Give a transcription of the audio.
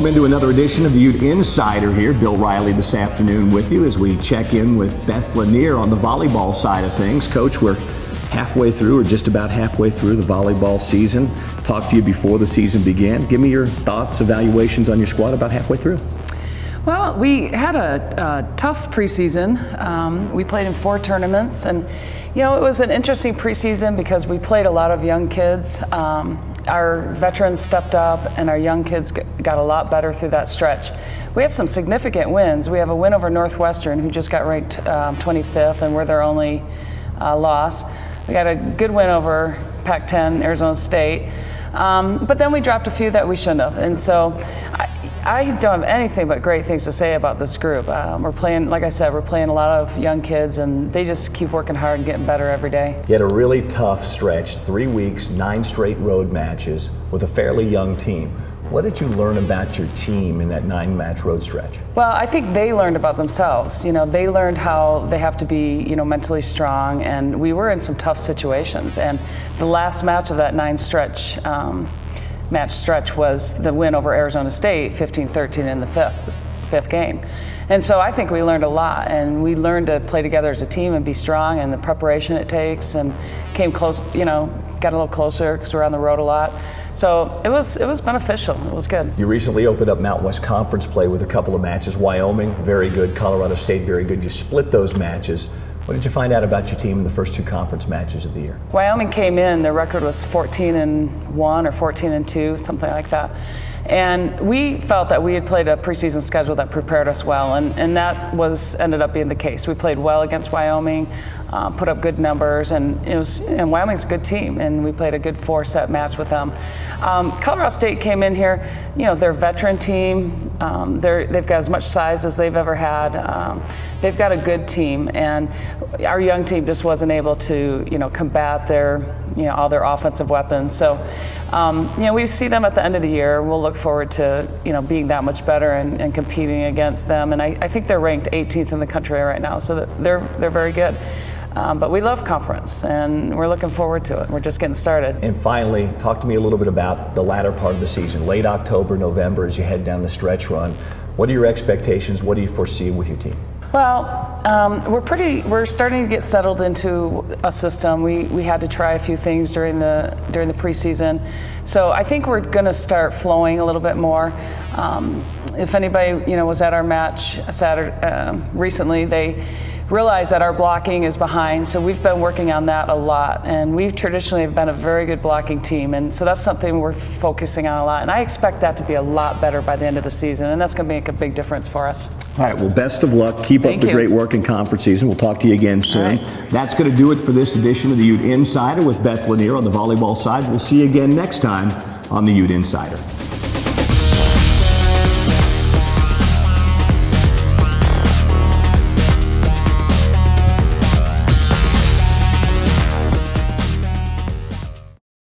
Welcome into another edition of the Ute Insider here. Bill Riley this afternoon with you as we check in with Beth Launiere on the volleyball side of things. Coach, we're halfway through, or just about halfway through the volleyball season. Talked to you before the season began. Give me your thoughts, evaluations on your squad about halfway through. Well, we had a tough preseason. We played in 4 tournaments, and it was an interesting preseason because we played a lot of young kids. Our veterans stepped up, and our young kids got a lot better through that stretch. We had some significant wins. We have a win over Northwestern, who just got ranked 25th, and we're their only loss. We got a good win over Pac-10, Arizona State. But then we dropped a few that we shouldn't have. And so I don't have anything but great things to say about this group. We're playing, like I said, we're playing a lot of young kids, and they just keep working hard and getting better every day. You had a really tough stretch, 3 weeks, 9 straight road matches with a fairly young team. What did you learn about your team in that 9-match road stretch? Well, I think they learned about themselves. They learned how they have to be, mentally strong, and we were in some tough situations. And the last match of that 9-match stretch was the win over Arizona State, 15-13 in the fifth game. And so I think we learned a lot, and we learned to play together as a team and be strong, and the preparation it takes, and came close, got a little closer because we're on the road a lot. So it was beneficial. It was good. You recently opened up Mountain West Conference play with a couple of matches. Wyoming, very good. Colorado State, very good. You split those matches. What did you find out about your team in the first 2 conference matches of the year? Wyoming came in, their record was 14-1 or 14-2, something like that. And we felt that we had played a preseason schedule that prepared us well, and that ended up being the case. We played well against Wyoming, put up good numbers, and Wyoming's a good team, and we played a good 4-set match with them. Colorado State came in here, they're a veteran team. They've got as much size as they've ever had. They've got a good team, and our young team just wasn't able to, combat all their offensive weapons. So, we see them at the end of the year. We'll look forward to, being that much better and competing against them. And I think they're ranked 18th in the country right now, so they're very good. But we love conference, and we're looking forward to it. We're just getting started. And finally, talk to me a little bit about the latter part of the season, late October, November, as you head down the stretch run. What are your expectations? What do you foresee with your team? Well, we're starting to get settled into a system. We had to try a few things during the preseason, so I think we're going to start flowing a little bit more. If anybody was at our match Saturday recently, they realize that our blocking is behind, so we've been working on that a lot, and we've traditionally been a very good blocking team, and so that's something we're focusing on a lot, and I expect that to be a lot better by the end of the season, and that's going to make a big difference for us. All right, well, best of luck. Keep up the great work in conference season. We'll talk to you again soon. Right. That's going to do it for this edition of the Ute Insider with Beth Launiere on the volleyball side. We'll see you again next time on the Ute Insider.